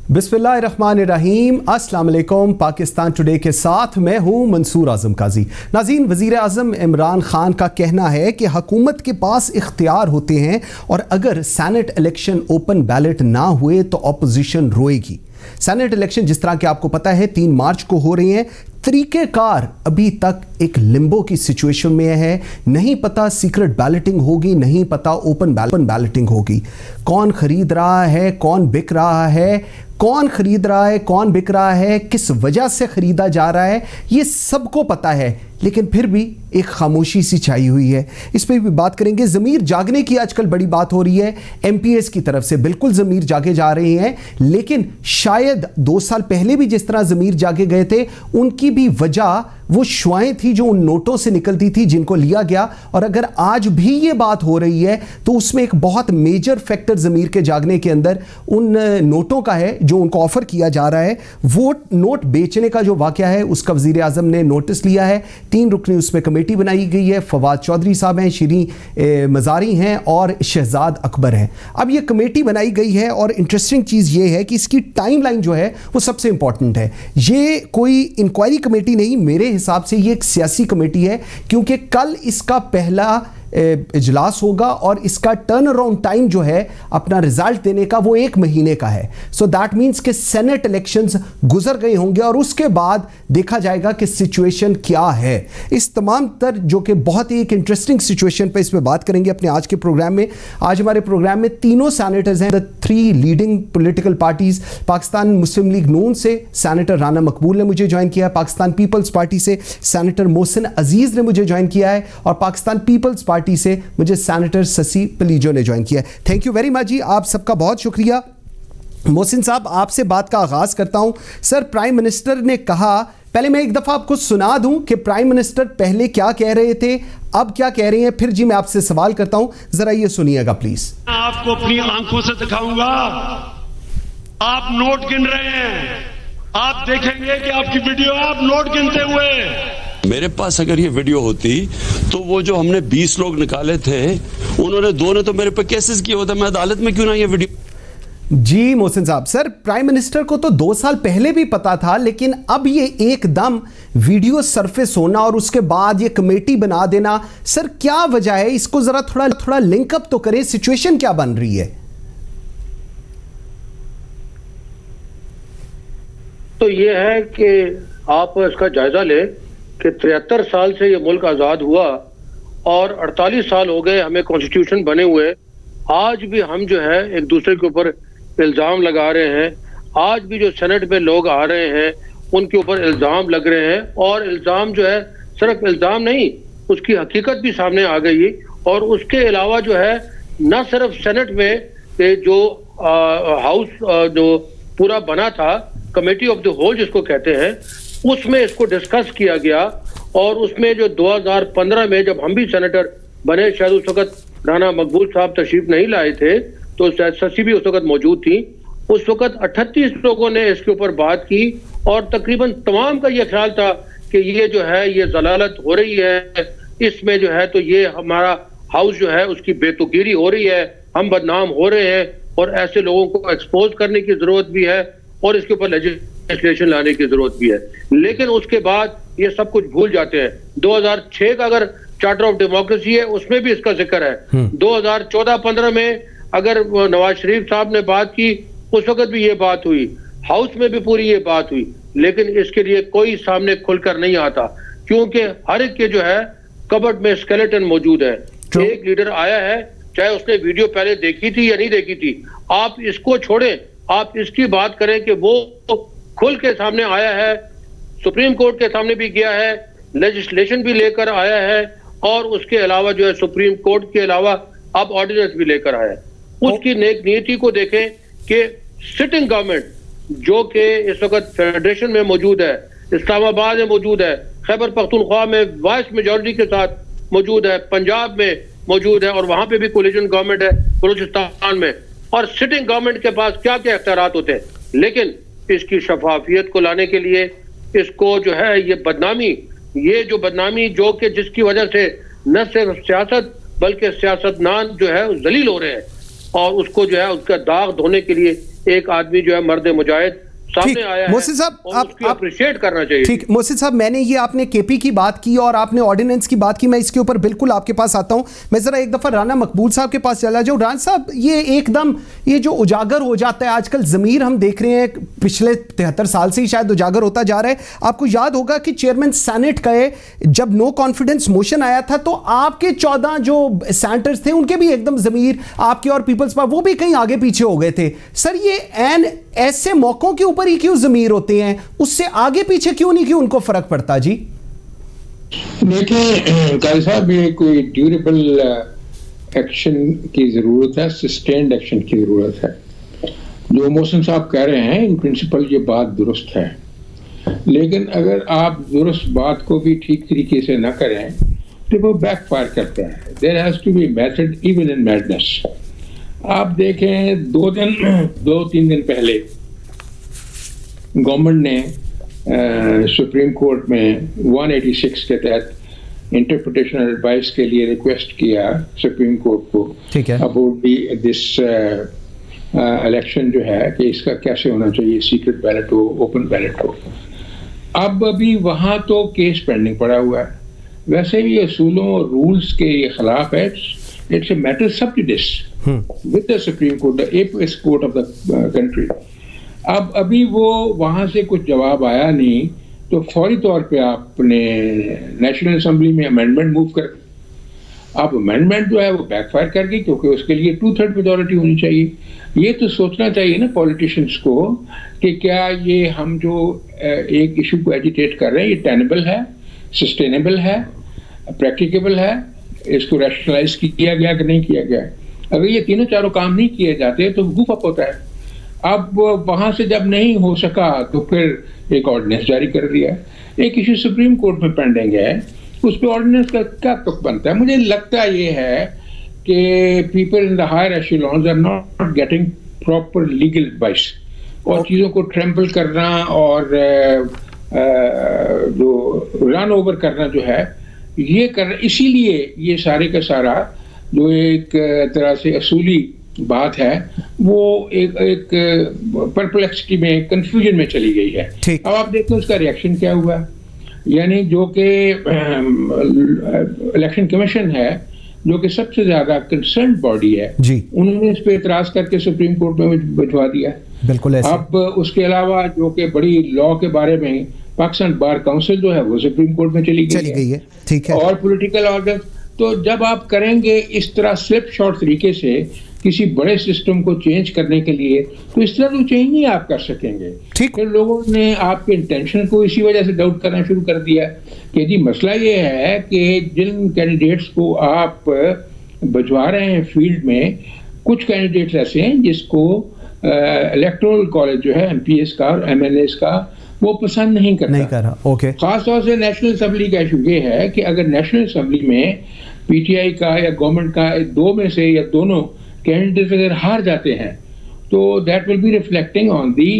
बिस्मिल्लाहिर्रहमानिर्रहीम, अस्सलाम वालेकुम। पाकिस्तान टुडे के साथ मैं हूं मंसूर आजम काजी। नाज़रीन, वज़ीर आज़म इमरान खान का कहना है कि हुकूमत के पास इख्तियार होते हैं और अगर सेनेट इलेक्शन ओपन बैलेट ना हुए तो अपोजिशन रोएगी। सेनेट इलेक्शन जिस तरह के आपको पता है 3 मार्च को हो रही हैं। तरीक़ेकार अभी तक एक लिम्बो की सिचुएशन में है। नहीं पता सीक्रेट बैलेटिंग होगी, नहीं पता ओपन बैलेटिंग होगी। कौन खरीद रहा है, कौन बिक रहा है, कौन खरीद रहा है, कौन बिक रहा है, किस वजह से खरीदा जा रहा है, ये सबको पता है, लेकिन फिर भी एक खामोशी सी छाई हुई है। इस पर भी बात करेंगे। ज़मीर जागने की आजकल बड़ी बात हो रही है MPs की तरफ से। बिल्कुल ज़मीर जागे जा रहे हैं, लेकिन शायद 2 साल पहले भी जिस तरह ज़मीर जागे गए थे, उनकी भी वजह वो शुआएं थी जो उन नोटों से निकलती थी जिनको लिया गया। और अगर आज भी ये बात हो रही है तो उसमें एक बहुत मेजर फैक्टर ज़मीर के जागने के अंदर उन नोटों का है जो उनको ऑफर किया जा रहा है। वो नोट बेचने का जो वाकया है उसका वज़ीर आज़म ने नोटिस लिया है। 3 रुकनी उसमें कमेटी बनाई गई है। फवाद चौधरी साहब हैं, शीरी मज़ारी हैं और शहजाद अकबर हैं। अब ये कमेटी बनाई गई है और इंटरेस्टिंग चीज़ ये है कि इसकी टाइमलाइन जो है वो सबसे इंपॉर्टेंट है। ये कोई इंक्वायरी कमेटी नहीं, मेरे हिसाब से ये एक सियासी कमेटी है, क्योंकि कल इसका पहला इजलास होगा और इसका टर्न अराउंड टाइम जो है अपना रिजल्ट देने का वो 1 महीने का है। सो दैट मीन्स कि सेनेट इलेक्शंस गुजर गए होंगे और उसके बाद देखा जाएगा कि सिचुएशन क्या है। इस तमाम तर जो कि बहुत ही एक इंटरेस्टिंग सिचुएशन पे इसमें बात करेंगे अपने आज के प्रोग्राम में। आज हमारे प्रोग्राम में तीनों सैनेटर्स हैं, the 3 leading political parties. Pakistan Muslim League नून से सैनेटर राना मकबूल ने मुझे ज्वाइन किया है, पाकिस्तान पीपल्स पार्टी से सैनेटर मोहसिन अजीज ने मुझे ज्वाइन किया है और पाकिस्तान पीपल्स पार्टी से मुझे सैनेटर ससी पलीजो ने ज्वाइन किया। थैंक यू वेरी मच जी, आप सबका बहुत शुक्रिया। मोहसिन साहब, आपसे बात का आगाज करता हूं। सर, प्राइम मिनिस्टर ने कहा, पहले मैं एक दफा आपको सुना दूं कि प्राइम मिनिस्टर पहले क्या कह रहे थे, अब क्या कह रहे हैं, फिर जी मैं आपसे सवाल करता हूं। जरा ये सुनिएगा प्लीज। आपको अपनी आंखों से दिखाऊंगा, आप नोट गिन रहे हैं, आप देखेंगे कि आपकी वीडियो आप नोट गिनते हुए। मेरे पास अगर ये वीडियो होती तो वो जो हमने 20 लोग निकाले थे, उन्होंने 2 ने तो मेरे पे केसेस किए होते। मैं अदालत में क्यों ना ये वीडियो। जी मोहसिन साहब, सर प्राइम मिनिस्टर को तो 2 साल पहले भी पता था, लेकिन अब ये एकदम वीडियो सरफेस होना और उसके बाद ये कमेटी बना देना, सर क्या वजह है? इसको जरा थोड़ा लिंकअप तो करें, सिचुएशन क्या बन रही है? तो ये है कि आप इसका जायजा लें कि 73 साल से ये मुल्क आज़ाद हुआ और 48 साल हो गए हमें कॉन्स्टिट्यूशन बने हुए। आज भी हम जो है एक दूसरे के ऊपर इल्ज़ाम लगा रहे हैं। आज भी जो सेनेट में लोग आ रहे हैं उनके ऊपर इल्ज़ाम लग रहे हैं, और इल्ज़ाम जो है सिर्फ इल्ज़ाम नहीं, उसकी हकीकत भी सामने आ गई। और उसके अलावा जो है न सिर्फ सेनेट में जो हाउस जो पूरा बना था, कमेटी ऑफ द होल जिसको कहते हैं, उसमें इसको डिस्कस किया गया। और उसमें जो 2015 में जब हम भी सेनेटर बने, शायद उस वक्त राना मकबूल साहब तशरीफ नहीं लाए थे, तो शायद ससी भी उस वक्त मौजूद थी। उस वक्त 38 लोगों ने इसके ऊपर बात की और तकरीबन तमाम का ये ख्याल था कि ये जो है ये जलालत हो रही है, इसमें जो है तो ये हमारा हाउस जो है उसकी बेतुकीरी हो रही है, हम बदनाम हो रहे हैं और ऐसे लोगों को एक्सपोज करने की जरूरत भी है और इसके ऊपर लेजिस्लेशन लाने की जरूरत भी है। लेकिन उसके बाद ये सब कुछ भूल जाते हैं। 2006 का अगर चार्टर ऑफ डेमोक्रेसी है उसमें भी इसका जिक्र है। 2014-15 में अगर नवाज शरीफ साहब ने बात की, उस वक्त भी ये बात हुई, हाउस में भी पूरी ये बात हुई, लेकिन इसके लिए कोई सामने खुलकर नहीं आता, क्योंकि हर एक के जो है कबर्ड में स्केलेटन मौजूद है। एक लीडर आया है, चाहे उसने वीडियो पहले देखी थी या नहीं देखी थी, आप इसको छोड़ें, आप इसकी बात करें कि वो खुल के सामने आया है, सुप्रीम कोर्ट के सामने भी गया है, लेजिस्लेशन भी लेकर आया है, और उसके अलावा जो है सुप्रीम कोर्ट के अलावा अब ऑर्डिनेंस भी लेकर आया है। उसकी नेक नीति को देखें कि सिटिंग गवर्नमेंट जो कि इस वक्त फेडरेशन में मौजूद है, इस्लामाबाद में मौजूद है, खैबर पख्तूनख्वा में वाइस मेजॉरिटी के साथ मौजूद है, पंजाब में मौजूद है और वहां पे भी कोलिशन गवर्नमेंट है बलूचिस्तान में, और सिटिंग गवर्नमेंट के पास क्या क्या इख्तियारात होते हैं। लेकिन इसकी शफाफियत को लाने के लिए इसको जो है ये जो बदनामी जो कि जिसकी वजह से न सिर्फ सियासत बल्कि सियासतदान जो है जलील हो रहे हैं, और उसको जो है उसका दाग धोने के लिए एक आदमी जो है मर्द मुजाहिद सामने आया है, मोहसिन साहब और उसकी अप्रिशिएट करना चाहिए। ठीक, मोहसिन साहब, मैंने ये आपने केपी की बात की और आपने ऑर्डिनेंस की बात की, मैं इसके ऊपर बिल्कुल आपके पास आता हूं। मैं जरा एक दफा राना मकबूल साहब के पास चला जाऊं। राना साहब, ये एकदम ये जो उजागर हो जाता है आजकल, ज़मीर हम देख रहे हैं पिछले 73 साल से ही शायद उजागर होता जा रहा है। आपको याद होगा कि चेयरमैन सेनेट का जब नो कॉन्फिडेंस मोशन आया था तो आपके 14 जो सेनेटर्स थे उनके भी एकदम ज़मीर, आपके और पीपल्स पार्टी, वो भी कहीं आगे पीछे हो गए थे। सर, ये ऐसे मौकों के ऊपर ही क्यों ज़मीर होते हैं, उससे आगे पीछे क्यों नहीं, क्यों उनको फर्क पड़ता? जी देखिए काजी साहब, ये कोई ड्यूरेबल एक्शन की जरूरत है, सस्टेन्ड एक्शन की जरूरत है। जो मोहसिन साहब कह रहे हैं इन प्रिंसिपल ये बात दुरुस्त है, लेकिन अगर आप दुरुस्त बात को भी ठीक तरीके से ना करें तो वो बैकफायर करता है। There has to be method even in madness. आप देखें 2-3 दिन पहले गवर्नमेंट ने सुप्रीम कोर्ट में 186 के तहत इंटरप्रिटेशन एडवाइस के लिए रिक्वेस्ट किया सुप्रीम कोर्ट को, ठीक है, अबाउट दिस इलेक्शन जो है कि इसका कैसे होना चाहिए, सीक्रेट बैलेट हो, ओपन बैलेट हो। अब अभी वहां तो केस पेंडिंग पड़ा हुआ है। वैसे भी असूलों और रूल्स के ये खिलाफ है। इट्स अ मैटर सब जुडिस with the supreme court, the apex court of the country. अब अभी वो वहां से कुछ जवाब आया नहीं तो फौरी तौर पे आपने नेशनल असेंबली में अमेंडमेंट मूव कर, अब अमेंडमेंट जो है वो बैकफायर कर गई, क्योंकि उसके लिए 2/3 मेजॉरिटी होनी चाहिए। ये तो सोचना चाहिए ना पॉलिटिशियंस को कि क्या ये हम जो एक इशू को एजिटेट कर रहे हैं ये टेनेबल है, सस्टेनेबल है, प्रैक्टिकेबल है, इसको रैशनलाइज किया गया कि नहीं किया गया। अगर ये तीनों चारों काम नहीं किए जाते तो गुफ अप होता है। अब वहां से जब नहीं हो सका तो फिर एक ऑर्डिनेंस जारी कर दिया। एक इशू सुप्रीम कोर्ट में पेंडिंग है, उस पर ऑर्डिनेंस का क्या तुक बनता है? मुझे लगता ये है कि people in the higher echelons are not getting proper legal advice, और चीज़ों को ट्रैम्पल करना और जो रन ओवर करना जो है ये कर, इसीलिए ये सारे का सारा जो एक तरह से असूली बात है वो एक परप्लेक्सिटी में, कंफ्यूजन में चली गई है। अब आप देखो उसका रिएक्शन क्या हुआ, यानी जो कि इलेक्शन कमीशन है जो कि सबसे ज्यादा कंसर्न बॉडी है, उन्होंने इस पे एतराज करके सुप्रीम कोर्ट में भिजवा दिया। बिल्कुल ऐसे। अब उसके अलावा जो कि बड़ी लॉ के बारे में पाकिस्तान बार काउंसिल जो है वो सुप्रीम कोर्ट में चली गई है। ठीक है। और पॉलिटिकल ऑर्डर, तो जब आप करेंगे इस तरह स्लिप शॉर्ट तरीके से किसी बड़े सिस्टम को चेंज करने के लिए, तो इस तरह तो चेंज नहीं आप कर सकेंगे। फिर लोगों ने आपके इंटेंशन को इसी वजह से डाउट करना शुरू कर दिया कि जी मसला ये है कि जिन कैंडिडेट्स को आप भिजवा रहे हैं फील्ड में, कुछ कैंडिडेट्स ऐसे हैं जिसको इलेक्टोरल कॉलेज जो है एमपीएस का और एमएनएस का वो पसंद नहीं करता। ओके। खासतौर से नेशनल असेंबली का इशू ये है कि अगर नेशनल असेंबली में पीटीआई का या गवर्नमेंट का दो में से या दोनों कैंडिडेट अगर हार जाते हैं तो that will be reflecting on the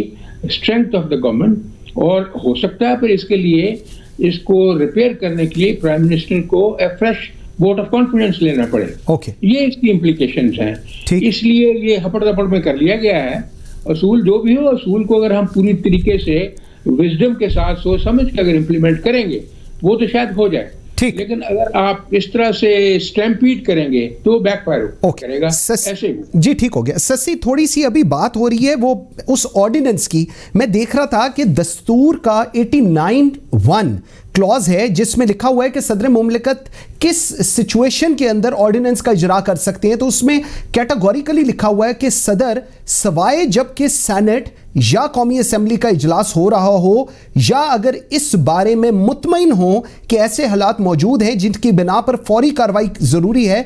strength of the government, और हो सकता है फिर इसके लिए इसको रिपेयर करने के लिए प्राइम मिनिस्टर को ए फ्रेश वोट ऑफ कॉन्फिडेंस लेना पड़े। ओके। ये इसकी इम्प्लीकेशंस हैं। इसलिए ये हपड़ दपड़ में कर लिया गया है। असूल जो भी हो, असूल को अगर हम पूरी तरीके से विजडम के साथ सोच समझ के अगर इम्प्लीमेंट करेंगे वो तो शायद हो जाए, लेकिन अगर आप इस तरह से स्टैम्पीड करेंगे तो बैकफायर करेगा। ऐसे जी ठीक हो गया। ससी, थोड़ी सी अभी बात हो रही है वो उस ऑर्डिनेंस की। मैं देख रहा था कि दस्तूर का 89(1) क्लॉज है जिसमें लिखा हुआ है कि सदर मुमलिकत किस सिचुएशन के अंदर ऑर्डिनेंस का इजरा कर सकते हैं। तो उसमें कैटेगोरिकली लिखा हुआ है कि सदर सवाए जबकि सेनेट या कौमी असेंबली का इजलास हो रहा हो या अगर इस बारे में मुतमईन हो कि ऐसे हालात मौजूद हैं जिनकी बिना पर फौरी कार्रवाई जरूरी है,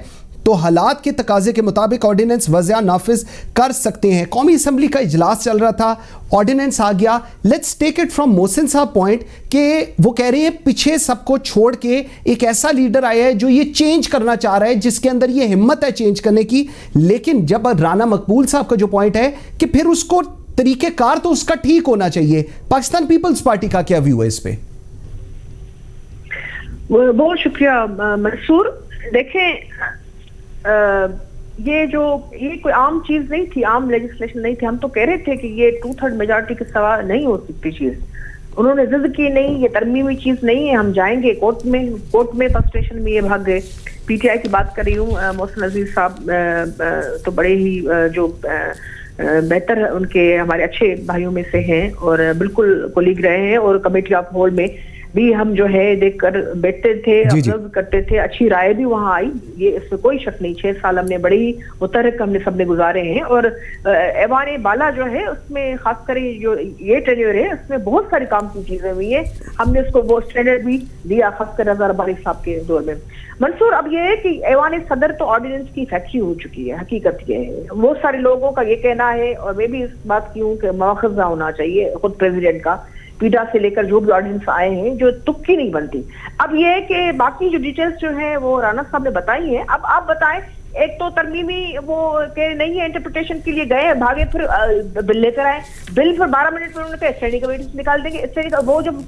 तो हालात के तकाजे के मुताबिक ऑर्डिनेंस वज़ा नाफिज कर सकते हैं। कौमी असेंबली का इजलास चल रहा था, ऑर्डिनेंस आ गया। Let's take it from Mohsin साहब पॉइंट कि वो कह रहे हैं पीछे सबको छोड़ के एक ऐसा लीडर आया है जो ये चेंज करना चाह रहा है, जिसके अंदर ये हिम्मत है चेंज करने की। लेकिन जब राना मकबूल साहब का जो पॉइंट है कि फिर उसको तरीकेकार तो उसका ठीक होना चाहिए। पाकिस्तान पीपल्स पार्टी का क्या व्यू है इस पे? बहुत शुक्रिया मंसूर। देखें, ये कोई आम चीज नहीं थी, आम लेजिस्लेशन नहीं थी। हम तो कह रहे थे कि ये 2/3 मेजॉरिटी के सिवा नहीं हो सकती चीज। उन्होंने जिद की नहीं, ये तरमीमी चीज नहीं है, हम जाएंगे कोर्ट में फ्रस्ट्रेशन में ये भाग गए। पीटीआई की बात कर रही हूँ, मोहसिन अजीज साहब तो बड़े ही जो बेहतर उनके हमारे अच्छे भाइयों में से हैं और बिल्कुल कोलीग रहे हैं, और कमेटी ऑफ होल में भी हम जो है देखकर बैठते थे, ऑब्जर्व करते थे, अच्छी राय भी वहां आई, ये इसमें कोई शक नहीं। 6 साल हमने बड़ी ही मुतहरक हमने सबने गुजारे हैं, और ऐवान बाला जो है उसमें खासकर जो ये टेन्योर है उसमें बहुत सारी काम की चीजें हुई है, हमने उसको वो स्टैंडर्ड भी दिया, खासकर रज़ा रबानी साहब के दौर में। मंसूर, अब ये है कि ऐवान सदर तो ऑर्डिनेंस की फैक्ट्री हो चुकी है, हकीकत ये है। बहुत सारे लोगों का ये कहना है, और मैं भी इस बात की हूँ कि मुआखज़ा होना चाहिए खुद प्रेसिडेंट का, पीडा से लेकर जो भी ऑर्डिनेंस आए हैं जो तुक्की नहीं बनती। अब ये है कि बाकी जो डिटेल्स जो है वो राना साहब ने बताई है। अब आप बताएं, एक तो तरमीमी वो कह नहीं है, इंटरप्रिटेशन के लिए गए, भागे, फिर बिल लेकर आए, बिल फिर 12 मिनट में उन्होंने स्टैंडिंग कमेटी से निकाल देंगे। वो जब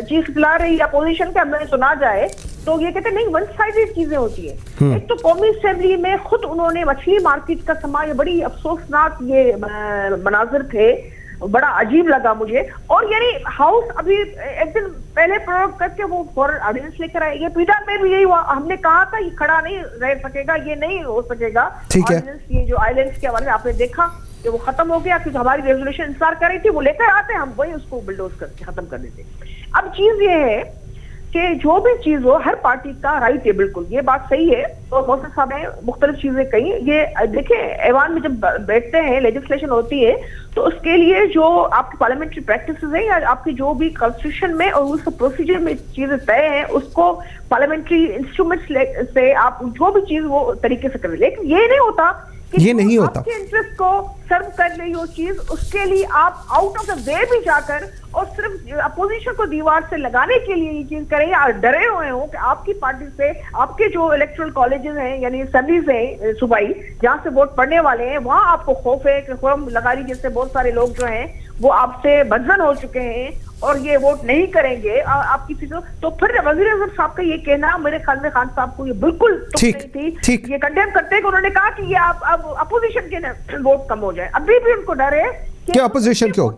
चीज खिला रही अपोजिशन का हमें सुना जाए तो ये कहते नहीं, वन साइडेड चीजें होती है। एक तो कौमी असेंबली में खुद उन्होंने मछली मार्केट का समा, ये बड़ी अफसोसनाक ये मनाजिर थे, बड़ा अजीब लगा मुझे। और यानी हाउस अभी एक दिन पहले प्रयोग करके वो फॉरन ऑर्डिनेंस लेकर आए। ये पीडा में भी यही हुआ, हमने कहा था ये खड़ा नहीं रह सकेगा, ये नहीं हो सकेगा ऑर्डिनेंस। ये जो आइलैंड्स के हवाले में आपने देखा कि वो खत्म हो गया, क्योंकि हमारी रेजोल्यूशन इंतजार कर रही थी, वो लेकर आते हम वही उसको बुलडोज करके खत्म कर देते। अब चीज ये है कि जो भी चीज हो, हर पार्टी का राइट है, बिल्कुल ये बात सही है। तो मोहसिन साहब ने मुख्तलिफ चीजें कही। ये देखें, ऐवान में जब बैठते हैं, लेजिस्लेशन होती है, तो उसके लिए जो आपकी पार्लियामेंट्री प्रैक्टिसेस है या आपकी जो भी कॉन्स्टिट्यूशन में और उस प्रोसीजर में चीजें तय हैं, उसको पार्लियामेंट्री इंस्ट्रूमेंट्स से आप जो भी चीज वो तरीके से करें। लेकिन ये नहीं होता, ये नहीं होता, आपके इंटरेस्ट को सर्व कर रही हो चीज, उसके लिए आप आउट ऑफ द वे भी जाकर और सिर्फ अपोजिशन को दीवार से लगाने के लिए ये चीज करें, या डरे हुए हो कि आपकी पार्टी से आपके जो इलेक्टोरल कॉलेजेस हैं यानी असेंबलीज हैं सूबाई, जहां से वोट पड़ने वाले हैं, वहां आपको खौफ है कि खुरम लगारी जैसे बहुत सारे लोग जो हैं वो आपसे बदजन हो चुके हैं और ये वोट नहीं करेंगे आपकी चीजों। तो फिर वजीर आज़म साहब का ये कहना, मेरे ख्याल में खान साहब को ये बिल्कुल नहीं थी। ये कंडेम करते हैं कि उन्होंने कहा कि ये अब अपोजिशन के वोट कम हो जाए। अभी भी उनको डर है क्या अपोजिशन क्यों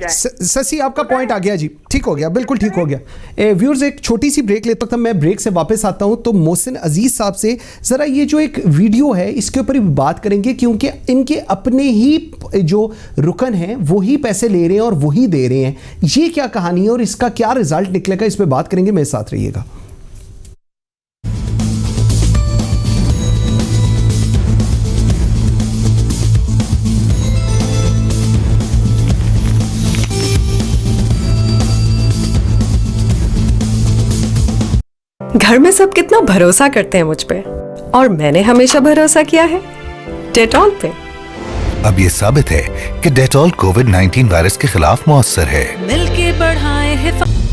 शशि, आपका पॉइंट आ गया जी, ठीक हो गया, बिल्कुल ठीक हो गया। व्यूअर्स, एक छोटी सी ब्रेक लेता था, मैं ब्रेक से वापस आता हूं। तो मोहसिन अजीज साहब से जरा ये जो एक वीडियो है इसके ऊपर भी बात करेंगे, क्योंकि इनके अपने ही जो रुकन हैं वही पैसे ले रहे हैं और वही दे रहे हैं। ये क्या कहानी है और इसका क्या रिजल्ट निकलेगा, इस पर बात करेंगे, मेरे साथ रहिएगा। घर में सब कितना भरोसा करते हैं मुझ पे, और मैंने हमेशा भरोसा किया है डेटॉल पे। अब ये साबित है कि डेटॉल कोविड-19 वायरस के खिलाफ मौसर है। मिलके बढ़ाए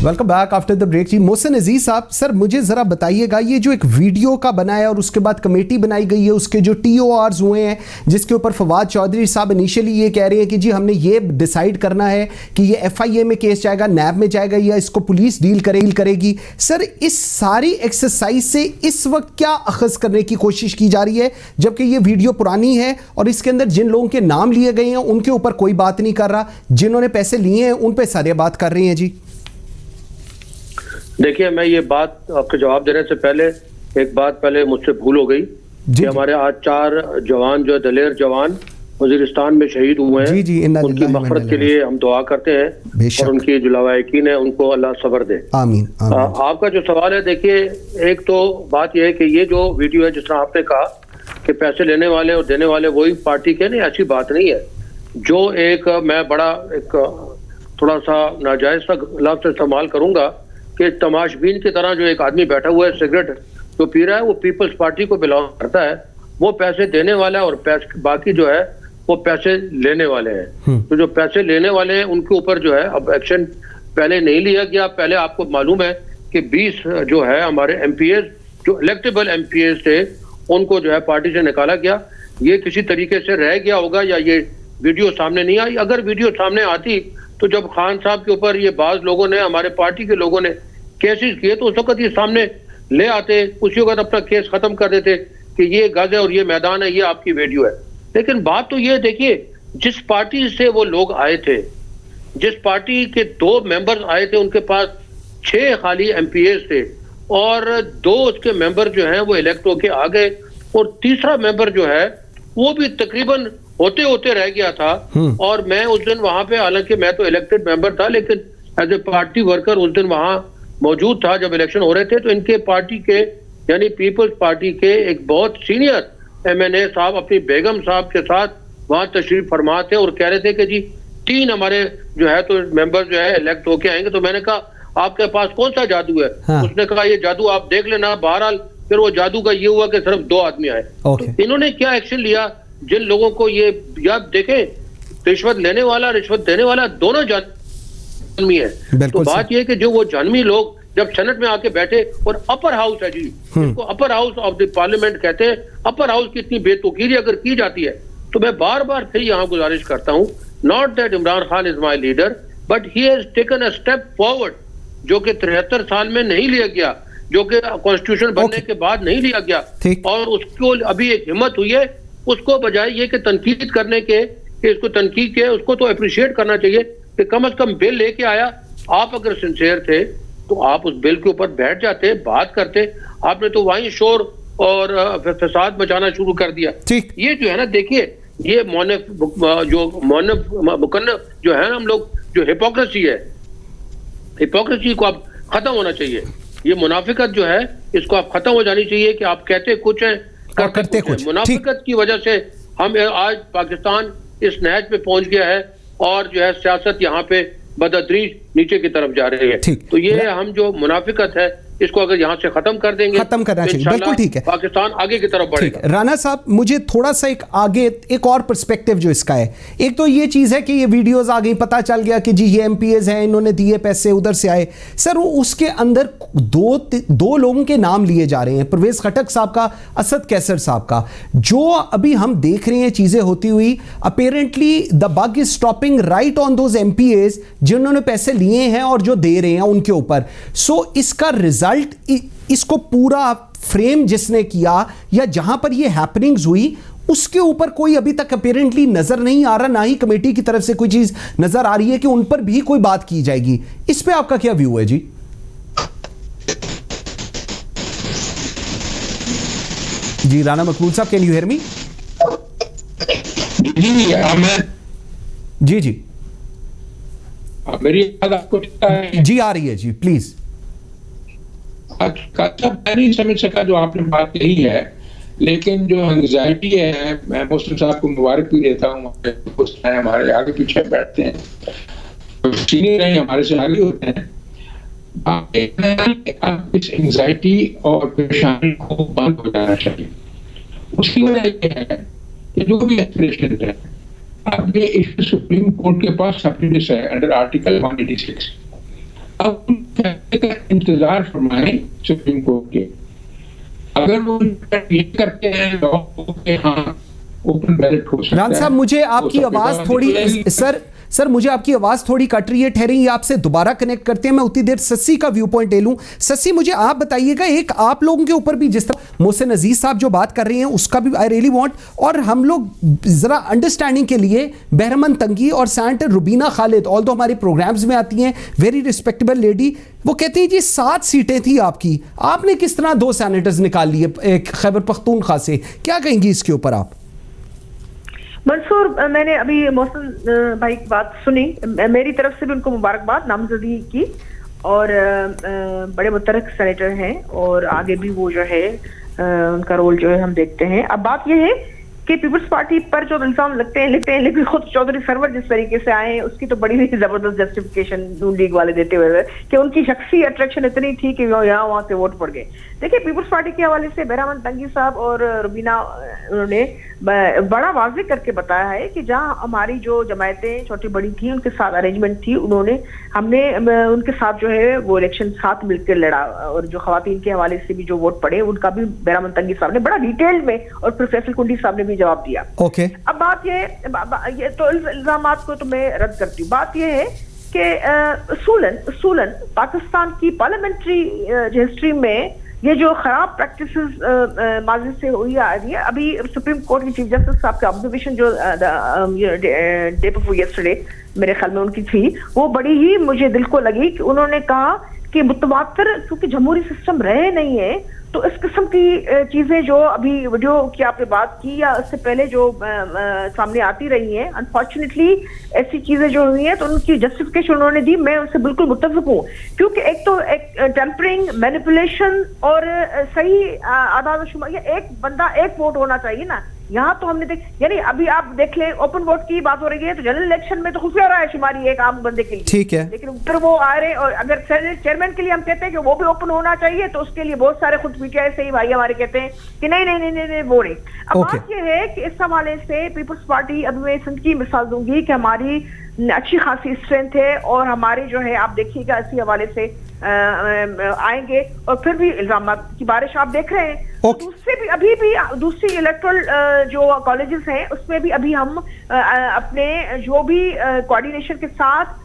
welcome back after the break जी। मोहसिन अजीज साहब, सर मुझे जरा बताइएगा, ये जो एक वीडियो का बनाया और उसके बाद कमेटी बनाई गई है, उसके जो TORs हुए हैं जिसके ऊपर फवाद चौधरी साहब इनिशियली ये कह रहे हैं कि जी हमने ये डिसाइड करना है कि ये FIA में केस जाएगा, नैब में जाएगा, या इसको पुलिस डील करेगी। सर इस सारी एक्सरसाइज से इस वक्त क्या अखज़ करने की कोशिश की जा रही है, जबकि ये वीडियो पुरानी है और इसके अंदर जिन लोगों के नाम लिए गए हैं उनके ऊपर कोई बात नहीं कर रहा, जिन्होंने पैसे लिए हैं उन पे सारे बात कर रही हैं जी। देखिए, मैं ये बात आपके जवाब देने से पहले एक बात पहले मुझसे भूल हो गई कि हमारे आज 4 जवान जो दलेर जवान वजीरिस्तान में शहीद हुए हैं, जी, उनकी मग़फ़िरत के लिए हम दुआ करते हैं और उनकी जो लवाहिकीन है उनको अल्लाह सब्र दे। आमीन, आमीन। आपका जो सवाल है, देखिए एक तो बात यह है कि ये जो वीडियो है, जिस तरह आपने कहा कि पैसे लेने वाले और देने वाले वही पार्टी के, नहीं, ऐसी बात नहीं है। जो एक मैं बड़ा एक थोड़ा सा नाजायज सा लफ्ज़ इस्तेमाल करूंगा कि तमाशबीन की तरह जो एक आदमी बैठा हुआ है सिगरेट जो पी रहा है, वो पीपल्स पार्टी को बिलोंग करता है, वो पैसे देने वाला है और बाकी जो है वो पैसे लेने वाले हैं। तो जो पैसे लेने वाले हैं उनके ऊपर जो है अब एक्शन पहले नहीं लिया गया। पहले आपको मालूम है कि 20 जो है हमारे MPs जो इलेक्टेबल MPs थे उनको जो है पार्टी से निकाला गया। ये किसी तरीके से रह गया होगा या ये वीडियो सामने नहीं आई। अगर वीडियो सामने आती तो जब खान साहब के ऊपर ये बाज लोगों ने, हमारे पार्टी के लोगों ने केसेस किए, तो उस वक्त ये सामने ले आते, उसी वक्त अपना केस खत्म कर देते। कि ये गज है और ये मैदान है, ये आपकी वीडियो है। लेकिन बात तो ये देखिए, जिस पार्टी से वो लोग आए थे, जिस पार्टी के 2 मेंबर्स आए थे, उनके पास 6 खाली एमपीएस थे और 2 उसके मेंबर जो हैं वो इलेक्ट होके आ गए, और तीसरा मेंबर जो है वो भी तकरीबन होते होते रह गया था। और मैं उस दिन वहां पे, हालांकि मैं तो इलेक्टेड मेंबर था, लेकिन एज ए पार्टी वर्कर उस दिन वहां मौजूद था जब इलेक्शन हो रहे थे। तो इनके पार्टी के, यानी पीपल्स पार्टी के एक बहुत सीनियर एमएनए साहब अपनी बेगम साहब के साथ वहां तशरीफ फरमा थे और कह रहे थे कि जी 3 हमारे जो है तो मेंबर जो है इलेक्ट होके आएंगे। तो मैंने कहा आपके पास कौन सा जादू है? हाँ। उसने कहा ये जादू आप देख लेना। बहरहाल फिर वो जादू का ये हुआ कि सिर्फ 2 आदमी आए। तो इन्होंने क्या एक्शन लिया? जिन लोगों को ये याद देखें, रिश्वत लेने वाला, रिश्वत देने वाला दोनों जानवी है। तो बात यह कि जो वो जानवी लोग जब सेनेट में आके बैठे, और अपर हाउस है जी, इसको upper house of the parliament कहते हैं, अपर हाउस की इतनी बेतुकीरी अगर की जाती है, तो मैं बार बार फिर यहाँ गुजारिश करता हूँ, not that Imran Khan is my leader, but he has taken a step forward, जो कि 73 साल में नहीं लिया गया, जो कि कॉन्स्टिट्यूशन बनने के बाद नहीं लिया गया, और उसको अभी एक हिम्मत हुई है। उसको बजाय ये कि तनकीद करने के, कि इसको तनकीद के, उसको तो अप्रिशिएट करना चाहिए कि कम से कम बिल लेके आया। आप अगर सिंसियर थे तो आप उस बिल के ऊपर बैठ जाते, बात करते। आपने तो वहीं शोर और फसाद मचाना शुरू कर दिया। ये जो है ना, देखिए, ये मुकन्नफ जो है ना, हम लोग जो हिपोक्रेसी है, हिपोक्रेसी को आप खत्म होना चाहिए। ये मुनाफिकत जो है, इसको आप खत्म हो जानी चाहिए कि आप कहते कुछ है करते कुछ। मुनाफिकत की वजह से हम आज पाकिस्तान इस नहज पे पहुंच गया है और जो है सियासत यहाँ पे बदतदरीज नीचे की तरफ जा रही है। तो ये हम जो मुनाफिकत है, इसको अगर यहाँ से खत्म कर देंगे, खत्म करना चाहिए। बिल्कुल ठीक है, पाकिस्तान आगे की तरफ बढ़ेगा। राना साहब, मुझे थोड़ा सा एक और पर्सपेक्टिव जो इसका है, एक तो ये चीज है कि ये वीडियोस आ गई, पता चल गया कि जी ये एमपीएस हैं, इन्होंने दिए पैसे, उधर से आए। सर, उसके अंदर दो लोगों के नाम लिए जा रहे हैं, परवेज खटक साहब का, असद कैसर साहब का, जो अभी हम देख रहे हैं चीजें होती हुई। Apparently the bug is stopping right on those MPS जिन्होंने पैसे लिए हैं और जो दे रहे हैं उनके ऊपर। सो इसका रिजल्ट, इसको पूरा फ्रेम जिसने किया या जहां पर ये हैपनिंग्स हुई, उसके ऊपर कोई अभी तक अपेरेंटली नजर नहीं आ रहा, ना ही कमेटी की तरफ से कोई चीज नजर आ रही है कि उन पर भी कोई बात की जाएगी। इस पे आपका क्या व्यू है जी? जी राना मकबूल साहब, कैन यू हियर मी? जी जी, मेरी बात आपको जी आ रही है जी, प्लीज। मैं नहीं समझ सका जो आपने बात कही है, लेकिन जो एंग्जाइटी है, मैं मुस्लिम साहब को मुबारक भी देता हूँ, हमारे आगे पीछे बैठते हैं, सीनियर हैं, हमारे से आगे होते हैं। इस एंग्जाइटी और परेशानी को बंद हो जाना चाहिए। उसकी वजह यह है कि जो भी एस्पिरेशन है, अब ये इश्यू सुप्रीम कोर्ट के पास सबमिट है अंडर आर्टिकल 186। अब का इंतजार फरमाएं सुप्रीम कोर्ट के। अगर वो ये करते हैं कि हाँ ओपन बैलेट हो सकता है। रान साहब, मुझे आपकी आवाज थोड़ी, सर मुझे आपकी आवाज थोड़ी कट रही है, ठहरिए, आपसे दोबारा कनेक्ट करते हैं। मैं उतनी देर सस्सी का व्यू पॉइंट ले लूं। सस्सी, मुझे आप बताइएगा, एक आप लोगों के ऊपर भी, जिस तरह मोहसिन अजीज साहब जो बात कर रहे हैं, उसका भी आई रियली वांट, और हम लोग जरा अंडरस्टैंडिंग के लिए बहरमन तंगी और सेनेटर रुबीना खालिद, ऑल दो हमारे प्रोग्राम्स में आती हैं, वेरी रिस्पेक्टेबल लेडी, वो कहती है जी 7 सीटें थी आपकी, आपने किस तरह 2 सेनेटर्स निकाल लिए खैबर पख्तूनख्वा से, क्या कहेंगी इसके ऊपर आप? मंसूर, मैंने अभी मोहसिन भाई की बात सुनी, मेरी तरफ से भी उनको मुबारकबाद नामजदगी की, और बड़े मुतरक सेनेटर हैं और आगे भी वो जो है उनका रोल जो है हम देखते हैं। अब बात यह है कि पीपल्स पार्टी पर जो इल्जाम लगते हैं, लेकिन खुद चौधरी सरवर जिस तरीके से आए हैं, उसकी तो बड़ी ही जबरदस्त जस्टिफिकेशन नून लीग वाले देते हुए कि उनकी शख्सी अट्रैक्शन इतनी थी कि यहाँ वहां से वोट पड़ गए। देखिए, पीपल्स पार्टी के हवाले से बहरमन तंगी साहब और रुबीना, उन्होंने बड़ा वाज़ेह करके बताया है कि जहां हमारी जो जमायतें छोटी बड़ी थी, उनके साथ अरेंजमेंट थी, हमने उनके साथ जो है वो इलेक्शन साथ मिलकर लड़ा, और जो खवातीन के हवाले से भी जो वोट पड़े उनका भी बहरमन तंगी साहब ने बड़ा डिटेल में, और फिर फैसल कुंडी साहब ने भी जवाब दिया। अब बात ये तो इल्जामात को तो मैं रद्द करती हूँ। बात यह है कि उसूलन पाकिस्तान की पार्लियामेंट्री हिस्ट्री में ये जो खराब प्रैक्टिसेस माजी से हुई आ रही है, अभी सुप्रीम कोर्ट की चीफ जस्टिस साहब की ऑब्जर्वेशन जो डे बिफोर यस्टरडे मेरे ख्याल में उनकी थी, वो बड़ी ही मुझे दिल को लगी कि उन्होंने कहा कि मुतवातिर क्योंकि जमहूरी सिस्टम रहे नहीं है, तो इस किस्म की चीजें जो अभी वीडियो की आपने बात की या इससे पहले जो सामने आती रही हैं, अनफॉर्चुनेटली ऐसी चीजें जो हुई हैं तो उनकी जस्टिफिकेशन उन्होंने दी, मैं उससे बिल्कुल मुत्तफिक हूँ। क्योंकि एक तो एक टेम्परिंग, मैनिपुलेशन और सही आदाद शुमार, ये एक बंदा एक वोट होना चाहिए ना। यहाँ तो हमने यानी अभी आप देख लें, ओपन वोट की बात हो रही है तो जनरल इलेक्शन में तो खुफिया राय शुमारी एक आम बंदे के लिए, ठीक है, लेकिन फिर वो आ रहे, और अगर चेयरमैन के लिए हम कहते हैं कि वो भी ओपन होना चाहिए तो उसके लिए बहुत सारे खुद पीटीआई से ही भाई हमारे कहते हैं कि नहीं नहीं नहीं नहीं वो नहीं। अब बात ये है कि इस हवाले से पीपल्स पार्टी, अब मैं सिंध की मिसाल दूंगी कि हमारी अच्छी खासी स्ट्रेंथ है और हमारे जो है आप देखिएगा इसी हवाले से आएंगे और फिर भी इल्जाम की बारिश आप देख रहे हैं। दूसरे भी अभी भी दूसरी इलेक्ट्रल जो कॉलेजेस हैं उसमें भी अभी हम अपने जो भी कोऑर्डिनेशन के साथ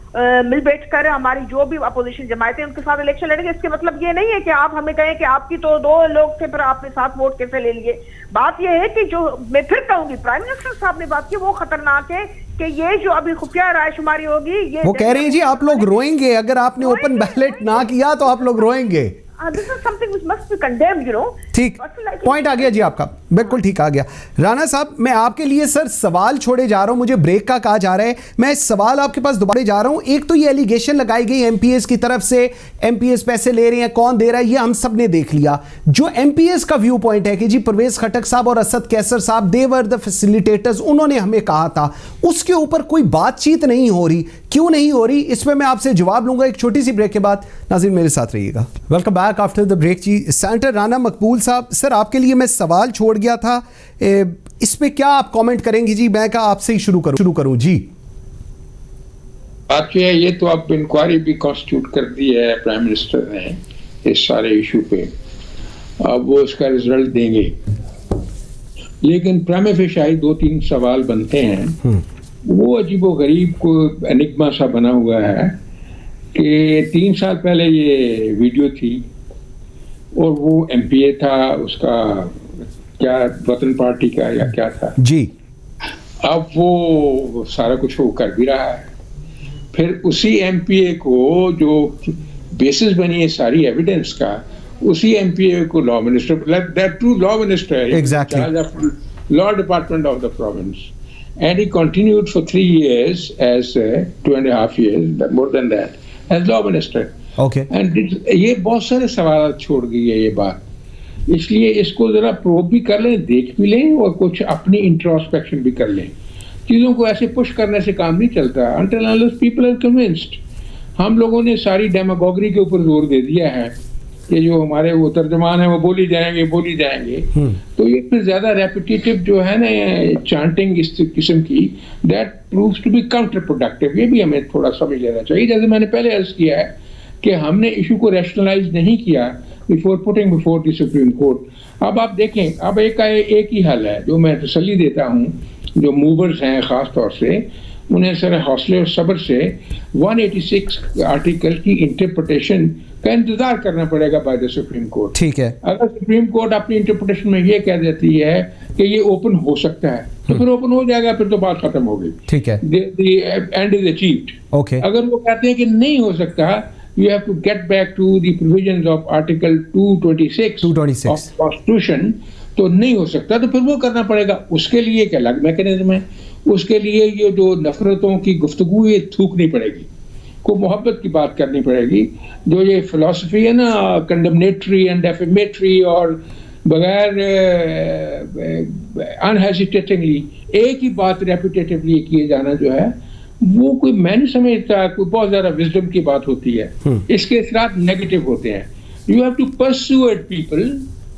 मिल बैठ कर हमारी जो भी अपोजिशन जमायतें उनके साथ इलेक्शन लड़ेंगे। इसके मतलब ये नहीं है कि आप हमें कहें कि आपकी तो 2 लोग थे पर आपने 7 वोट कैसे ले लिए। बात यह है कि जो मैं फिर कहूंगी प्राइम मिनिस्टर साहब ने बात की वो खतरनाक है कि ये जो अभी खुफिया रायशुमारी होगी, ये वो कह रहे हैं जी आप लोग रोएंगे अगर आपने ओपन बैलेट ना किया तो आप लोग रोएंगे। This is something which must be condemned, you know. ठीक, पॉइंट आ गया जी आपका, बिल्कुल ठीक आ गया। राणा साहब, मैं आपके लिए सर सवाल छोड़े जा रहा हूं, मुझे ब्रेक का कहा जा रहा है, मैं सवाल आपके पास दोबारा जा रहा हूं। एक तो ये एलिगेशन लगाई गई एमपीएस की तरफ से, एमपीएस पैसे ले रहे हैं, कौन दे रहा है ये हम सब ने देख लिया। जो एमपीएस का व्यू पॉइंट है कि जी परवेज खटक साहब और असद कैसर साहब दे वर द फैसिलिटेटर्स, उन्होंने हमें कहा था, उसके ऊपर कोई बातचीत नहीं हो रही। क्यों नहीं हो रही, इसमें मैं आपसे जवाब लूंगा एक छोटी सी ब्रेक के बाद। नाज़रीन मेरे साथ रहिएगा। Welcome back after the break ji. Senator Rana Maqbool साहब, सर आपके लिए मैं सवाल छोड़ गया था, इस पे क्या आप कमेंट करेंगे जी? मैं कहा आपसे ही शुरू करूं जी। बात ये है, ये तो अब इंक्वायरी भी कॉन्स्टिट्यूट कर दी है प्राइम मिनिस्टर ने इस सारे इशू पे, अब वो इसका रिजल्ट देंगे। लेकिन प्राइम फेशाई 2-3 सवाल बनते हैं, वो अजीबो गरीब को एनिग्मा सा बना हुआ है कि 3 साल पहले ये वीडियो थी और वो एमपीए था, उसका क्या वतन पार्टी का या क्या था जी, अब वो सारा कुछ वो कर भी रहा है। फिर उसी एमपीए को जो बेसिस बनी है सारी एविडेंस का, उसी एमपीए को law minister, that true law minister, exactly, law department of the province, and he continued for 3 years as 2.5 years, more than that, as law minister. Okay. And ये बहुत सारे सवाल छोड़ गई है ये बात, इसलिए इसको जरा प्रोब भी कर लें, देख भी लें और कुछ अपनी इंट्रोस्पेक्शन भी कर लें। चीज़ों को ऐसे पुश करने से काम नहीं चलता। Until unless people are convinced, हम लोगों ने सारी डेमागोगी के ऊपर जोर दे दिया है कि जो हमारे वो तर्जमान है वो बोली जाएंगे, तो ये फिर ज्यादा रेपिटेटिव जो है ना चांटिंग इस किस्म की, that proves to be counterproductive. ये भी हमें थोड़ा समझ लेना चाहिए। जैसे मैंने पहले अर्ज किया है कि हमने इशू को रैशनलाइज नहीं किया before putting before the supreme court. अब आप देखें, अब एक ही हल है जो मैं तसल्ली देता हूँ, जो मूवर्स हैं खास तौर से, उन्हें सर हौसले और सब्र से 186 आर्टिकल की इंटरप्रिटेशन का इंतजार करना पड़ेगा बाय द सुप्रीम कोर्ट। ठीक है, अगर सुप्रीम कोर्ट अपनी इंटरप्रिटेशन में ये कह देती है कि ये ओपन हो सकता है तो फिर ओपन हो जाएगा, फिर तो बात खत्म हो गई। ठीक है, एंड इज अचीव्ड। ओके, अगर वो कहते हैं कि नहीं हो सकता, you have to get back to the provisions of Article 226 of Constitution, तो नहीं हो सकता तो फिर वो करना पड़ेगा। उसके लिए एक अलग मैकेनिज्म है, उसके लिए ये जो नफरतों की गुफ्तगू ये थूकनी पड़ेगी, को मोहब्बत की बात करनी पड़ेगी। जो ये फिलॉसफी है ना कंडेमनेटरी एंड डेफेमेटरी और बगैर अनहेजिटेटिंगली एक ही बात रेपिटेटिवली किए जाना जो है, वो कोई मैं नहीं समझता कोई बहुत ज्यादा विजडम की बात होती है। इसके असरात नेगेटिव होते हैं। You have to persuade people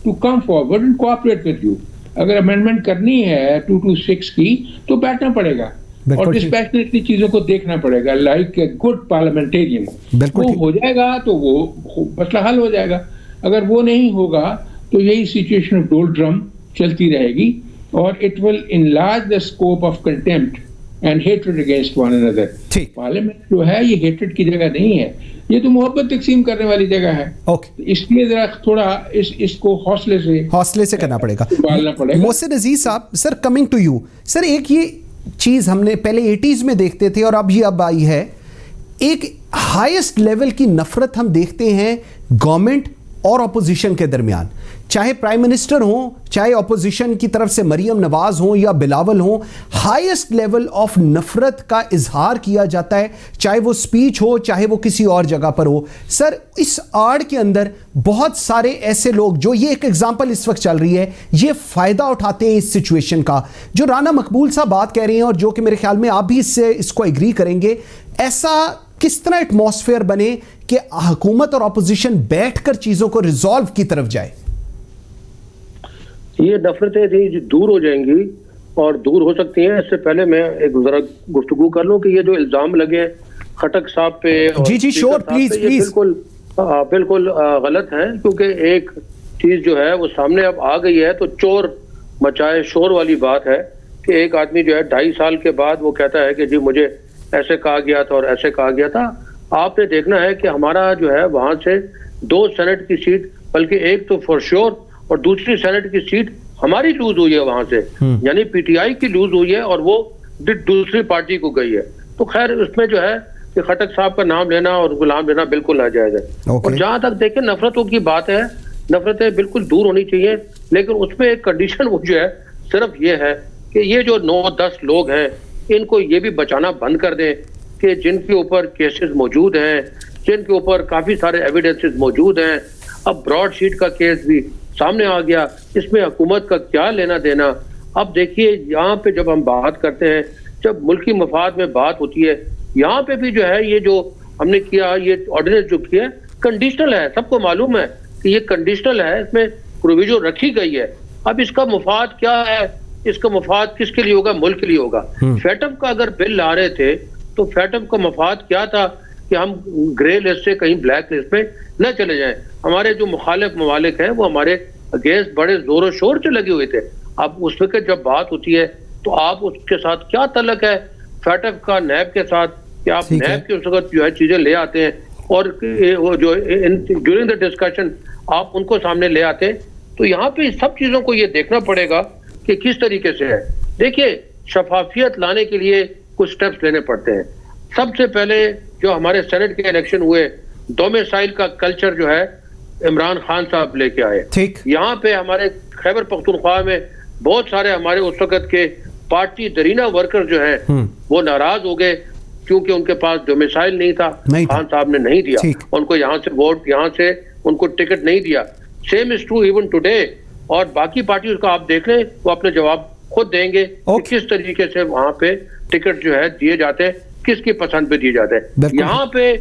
to come forward and cooperate with you. अगर अमेंडमेंट करनी है 226 की तो बैठना पड़ेगा और डिस्पैशनेटली चीजों को देखना पड़ेगा, लाइक ए गुड पार्लियामेंटेरियन। वो हो जाएगा तो वो मसला हल हो जाएगा। अगर वो नहीं होगा तो यही सिचुएशन ऑफ डोल ड्रम चलती रहेगी और it will enlarge the scope of contempt and hatred against one another. ठीक। पार्लियामेंट जो है ये हेट्रेड की जगह नहीं है, ये तो मोहब्बत तकसीम करने वाली जगह है। ओके, इसलिए जरा थोड़ा इसको हौसले से करना पड़ेगा, संभालना पड़ेगा। मोहसिन अजीज साहब, sir coming to you sir, एक ये चीज हमने पहले 80s में देखते थे और अब आई है, एक हाईएस्ट लेवल की नफरत हम देखते हैं गवर्नमेंट और अपोजिशन के दरमियान, चाहे प्राइम मिनिस्टर हो, चाहे अपोजिशन की तरफ से मरियम नवाज हो या बिलावल हो, हाईएस्ट लेवल ऑफ नफरत का इजहार किया जाता है, चाहे वो स्पीच हो, चाहे वो किसी और जगह पर हो। सर, इस आड़ के अंदर बहुत सारे ऐसे लोग, जो ये एक एग्जांपल इस वक्त चल रही है, ये फायदा उठाते हैं इस सिचुएशन का, जो राना मकबूल साहब बात कह रहे हैं और जो कि मेरे ख्याल में आप भी इसको एग्री करेंगे। ऐसा किस तरह एटमॉस्फेयर बने कि हुकूमत और अपोजिशन बैठकर चीजों को रिजॉल्व की तरफ जाए? ये नफरतें दूर हो जाएंगी और दूर हो सकती हैं। इससे पहले मैं एक जरा गुफ्तगू कर लूं कि ये जो इल्जाम लगे खटक साहब पे, जी श्योर, प्लीज बिल्कुल गलत है, क्योंकि एक चीज जो है वो सामने अब आ गई है, तो चोर मचाए शोर वाली बात है कि एक आदमी जो है 2.5 साल के बाद वो कहता है कि जी मुझे ऐसे कहा गया था और ऐसे कहा गया था। आपने देखना है कि हमारा जो है वहां से 2 सेनेट की सीट, बल्कि एक तो फॉर श्योर और दूसरी सेनेट की सीट हमारी लूज हुई है वहां से, यानी पीटीआई की लूज हुई है और वो दूसरी पार्टी को गई है। तो खैर उसमें जो है कि खटक साहब का नाम लेना और गुलाम लेना बिल्कुल नाजायज है। और जहां तक देखें नफरतों की बात है, नफरतें बिल्कुल दूर होनी चाहिए, लेकिन उसमें एक कंडीशन वो जो है सिर्फ ये है कि ये जो 9-10 लोग हैं इनको ये भी बचाना बंद कर दें कि जिनके ऊपर केसेस मौजूद हैं, जिनके ऊपर काफी सारे एविडेंसेस मौजूद हैं। अब ब्रॉड शीट का केस भी सामने आ गया, इसमें हुकूमत का क्या लेना देना। अब देखिए यहाँ पे जब हम बात करते हैं, जब मुल्की मफाद में बात होती है, यहाँ पे भी जो है ये जो हमने किया, ये ऑर्डिनेंस जो किया कंडीशनल है, सबको मालूम है कि ये कंडीशनल है, इसमें प्रोविजन रखी गई है। अब इसका मुफाद क्या है, इसका मुफाद किसके लिए होगा? मुल्क के लिए होगा। फैटम का अगर बिल ला रहे थे तो फैटम का मफाद क्या था कि हम ग्रे लिस्ट से कहीं ब्लैक लिस्ट में न चले जाएं। हमारे जो मुखालिफ ममालिक हैं वो हमारे अगेंस्ट बड़े जोरों शोर से लगे हुए थे। अब उसमें जब बात होती है तो आप उसके साथ क्या तल्लक है फैटम का नैब के साथ, कि आप नैब के उस वक्त जो है चीजें ले आते हैं और वो जो ड्यूरिंग द डिस्कशन आप उनको सामने ले आते हैं। तो यहाँ पे सब चीजों को ये देखना पड़ेगा कि किस तरीके से है। देखिए, शफाफियत लाने के लिए कुछ स्टेप्स लेने पड़ते हैं। सबसे पहले जो हमारे सेनेट के इलेक्शन हुए, डोमिसाइल का कल्चर जो है इमरान खान साहब लेके आए। ठीक, यहाँ पे हमारे खैबर पख्तूनख्वा में बहुत सारे हमारे उस वक्त के पार्टी दरीना वर्कर जो है वो नाराज हो गए क्योंकि उनके पास डोमिसाइल नहीं था, खान साहब ने नहीं दिया उनको, यहाँ से वोट, यहाँ से उनको टिकट नहीं दिया। Same is true even today. और बाकी पार्टियों का आप देख लें, वो अपने जवाब खुद देंगे कि किस तरीके से वहां पे टिकट जो है दिए जाते हैं, किसकी पसंद पे दिए जाते हैं। यहाँ पे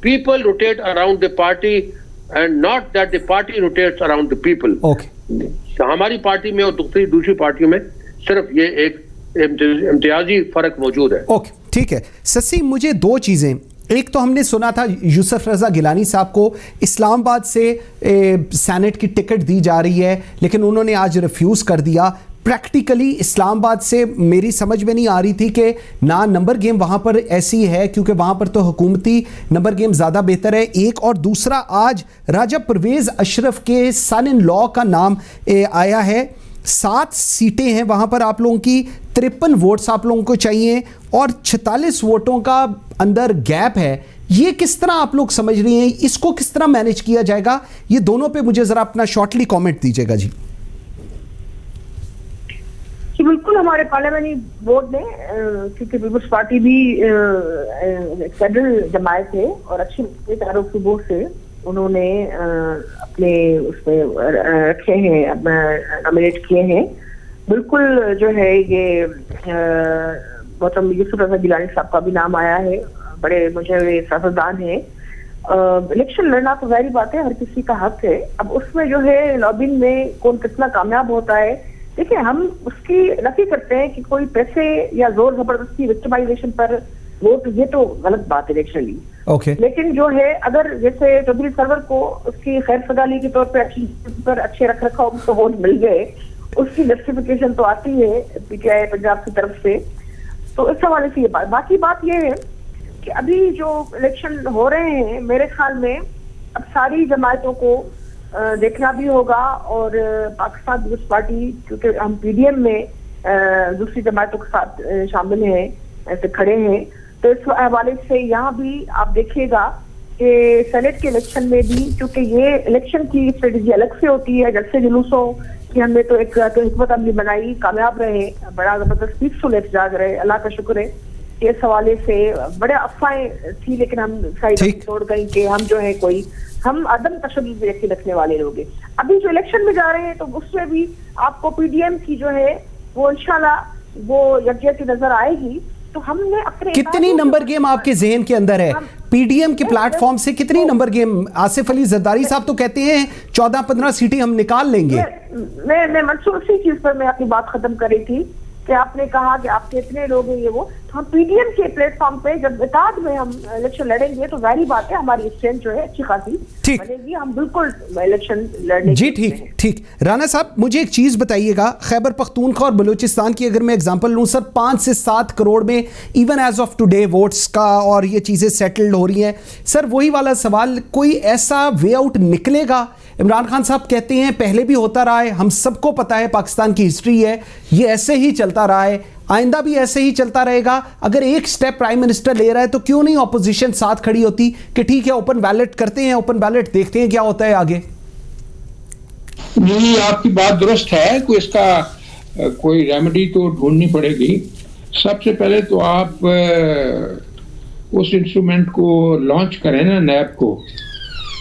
people rotate around the party and not that the party rotates around the people. हमारी पार्टी में और दूसरी पार्टियों में सिर्फ ये एक इम्तियाजी फर्क मौजूद है। ओके, ठीक है। ससी, मुझे 2 चीजें, एक तो हमने सुना था यूसुफ रजा गिलानी साहब को इस्लामाबाद से सेनेट की टिकट दी जा रही है, लेकिन उन्होंने आज रिफ्यूज कर दिया। प्रैक्टिकली इस्लामाबाद से मेरी समझ में नहीं आ रही थी कि ना नंबर गेम वहाँ पर ऐसी है, क्योंकि वहाँ पर तो हुकूमती नंबर गेम ज़्यादा बेहतर है, एक। और दूसरा, आज राजा परवेज़ अशरफ के सन इन लॉ का नाम आया है। 7 सीटें हैं वहाँ पर आप लोगों की, 53 वोट्स आप लोगों को चाहिए और 46 वोटों का अंदर गैप है। ये किस तरह आप लोग समझ रही हैं, इसको किस तरह मैनेज किया जाएगा? ये दोनों पे मुझे ज़रा अपना शॉर्टली कमेंट दीजिएगा जी। बिल्कुल, हमारे पार्लियामेंट्री बोर्ड ने, क्योंकि पीपल्स पार्टी भी फेडरल जमायत है और अच्छी तारुफ की बोर्ड से उन्होंने अपने उसमें रखे हैं, नॉमिनेट किए हैं। बिल्कुल जो है ये मोहतरम यूसुफ रजा गिलानी साहब का भी नाम आया है, बड़े मुझे सियासतदान है। इलेक्शन लड़ना तो जाहिर बात है, हर किसी का हक है। अब उसमें जो है लॉबिंग में कौन कितना कामयाब होता है, देखिए हम उसकी नफी करते हैं कि कोई पैसे या जोर जबरदस्ती विक्टिमाइजेशन पर वोट, ये तो गलत बात है इलेक्शनली। लेकिन जो है अगर जैसे चौधरी सरवर को उसकी खैर सगाली के तौर पर अच्छे रख रखाव तो वोट मिल गए, उसकी जस्टिफिकेशन तो आती है पीटीआई पंजाब की तरफ से। तो इस हवाले से ये बात। बाकी बात ये है कि अभी जो इलेक्शन हो रहे हैं, मेरे ख्याल में अब सारी जमातों को देखना भी होगा, और पाकिस्तान पीपल्स पार्टी, क्योंकि हम पीडीएम में दूसरी जमातों के साथ शामिल हैं, ऐसे खड़े हैं, तो इस हवाले से यहाँ भी आप देखिएगा कि सेनेट के इलेक्शन में भी, क्योंकि ये इलेक्शन की स्ट्रेटेजी अलग से होती है, जलसे जुलूसों कि हमने तो एक हिकमत अमली बनाई, कामयाब रहे, बड़ा जबरदस्त पीसफुल एहतजाज रहे, अल्लाह का शुक्र है। इस हवाले से बड़े अफवाहें थी, लेकिन हम साइड छोड़ गई कि हम जो है कोई हम अदम तशद्दुद यकीन रखने वाले लोग हैं। अभी जो इलेक्शन में जा रहे हैं तो उसमें भी आपको पीडीएम की जो है वो इंशाल्लाह वो यकजहती नजर आएगी। तो हमने अपने कितनी नंबर गेम आपके जहन के अंदर है पीडीएम के प्लेटफॉर्म से? कितनी नंबर गेम? आसिफ अली जरदारी साहब तो कहते हैं 14-15 सीटें हम निकाल लेंगे। मैं मंसूर सी चीज पर मैं अपनी बात खत्म कर रही थी कि आपने कहा कि आपके इतने लोग हैं ये वो, तो हम पीडीएम के प्लेटफॉर्म पे जब इत्तेहाद में हम इलेक्शन लड़ेंगे तो जाहिर बात है हमारी स्ट्रेंथ जो है अच्छी खासी बनेगी, हम बिल्कुल इलेक्शन लड़ने जी। ठीक राना साहब, मुझे एक चीज बताइएगा, खैबर पख्तूनख्वा और बलूचिस्तान की अगर मैं एग्जांपल लूं सर, 5 से 7 करोड़ में even as of today votes का और ये चीजें सेटल्ड हो रही हैं सर, वही वाला सवाल, कोई ऐसा वे आउट निकलेगा? इमरान खान साहब कहते हैं पहले भी होता रहा है, हम सबको पता है, पाकिस्तान की हिस्ट्री है, ये ऐसे ही चलता रहा है, आइंदा भी ऐसे ही चलता रहेगा। अगर एक स्टेप प्राइम मिनिस्टर ले रहा है तो क्यों नहीं ऑपोजिशन साथ खड़ी होती कि ठीक है ओपन बैलेट करते हैं, ओपन बैलेट देखते हैं क्या होता है आगे? नहीं, आपकी बात दुरुस्त है, कोई इसका कोई रेमेडी तो ढूंढनी पड़ेगी। सबसे पहले तो आप उस इंस्ट्रूमेंट को लॉन्च करें ना, नैब को,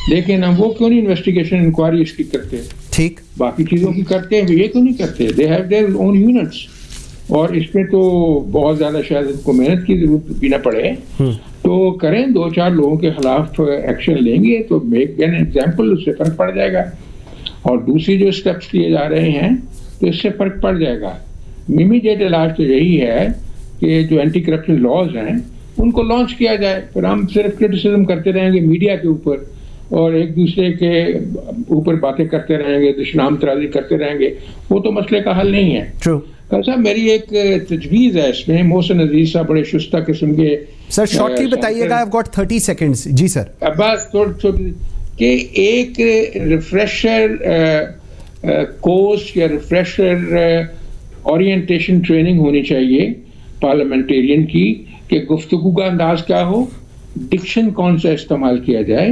लेकिन हम वो क्यों नहीं इन्वेस्टिगेशन इंक्वायरी इसकी करते? ठीक, बाकी चीजों की करते हैं, ये क्यों नहीं करते? They have their own units, और इसमें तो बहुत ज्यादा शायद इनको मेहनत की जरूरत भी ना पड़े, तो करें, 2-4 लोगों के खिलाफ एक्शन लेंगे तो मेक एन एग्जाम्पल, उससे फर्क पड़ जाएगा। और दूसरी जो स्टेप्स लिए जा रहे हैं तो इससे फर्क पड़ जाएगा। इमीडिएट इलाज तो यही है कि जो एंटी करप्शन लॉज हैं उनको लॉन्च किया जाए, फिर हम सिर्फ क्रिटिसिज्म करते रहेंगे मीडिया के ऊपर और एक दूसरे के ऊपर बातें करते रहेंगे, दुश्मनाम तराजी करते रहेंगे, वो तो मसले का हल नहीं है। साहब, मेरी एक तजवीज़ है इसमें, मोहसिन अजीज साहब बड़े शुस्ता किस्म के, सर शॉर्टली बताइएगा, आई हैव गॉट 30 सेकंड्स। जी सर। बस थोड़ी कि एक रिफ्रेशर कोर्स या रिफ्रेशर ओरिएंटेशन ट्रेनिंग होनी चाहिए पार्लियामेंटेरियन की, कि गुफ्तगू का अंदाज क्या हो, डिक्शन कौन सा इस्तेमाल किया जाए,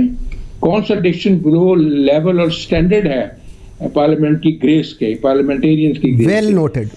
कौन सा डिक्शन बिलो लेवल और स्टैंडर्ड है पार्लियामेंट की ग्रेस के, पार्लियामेंटेरियंस की ग्रेस। Well noted.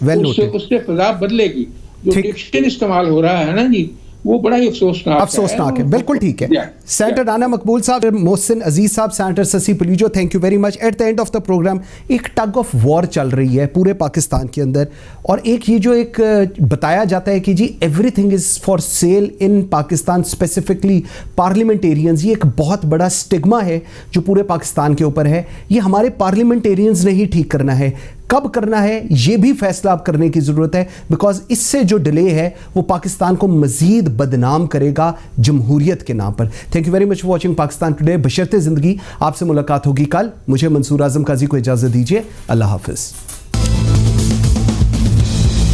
उससे फजा बदलेगी। जो डिक्शन इस्तेमाल हो रहा है ना जी, वो बड़ा ही अफसोसनाक है। बिल्कुल ठीक है। सेनेटर राना मकबूल साहब, मोहसिन अजीज साहब, senator Sassui Palijo, thank you very much. At the end of the programme एक टग ऑफ वॉर चल रही है पूरे पाकिस्तान के अंदर, और एक ये जो एक बताया जाता है कि जी everything is for sale in Pakistan, specifically parliamentarians, ये एक बहुत बड़ा स्टिग्मा है जो पूरे पाकिस्तान के ऊपर है। ये हमारे पार्लियामेंटेरियंस ने ही ठीक करना है। कब करना है ये भी फैसला अब करने की ज़रूरत है, बिकॉज इससे जो डिले है वो पाकिस्तान को मज़ीद बदनाम करेगा जमहूरियत के नाम पर। Thank you very much for watching Pakistan today. बशर्ते ज़िंदगी, आपसे मुलाकात होगी कल। मुझे मंसूर आजम काजी को इजाज़त दीजिए। अल्लाह हाफिज़।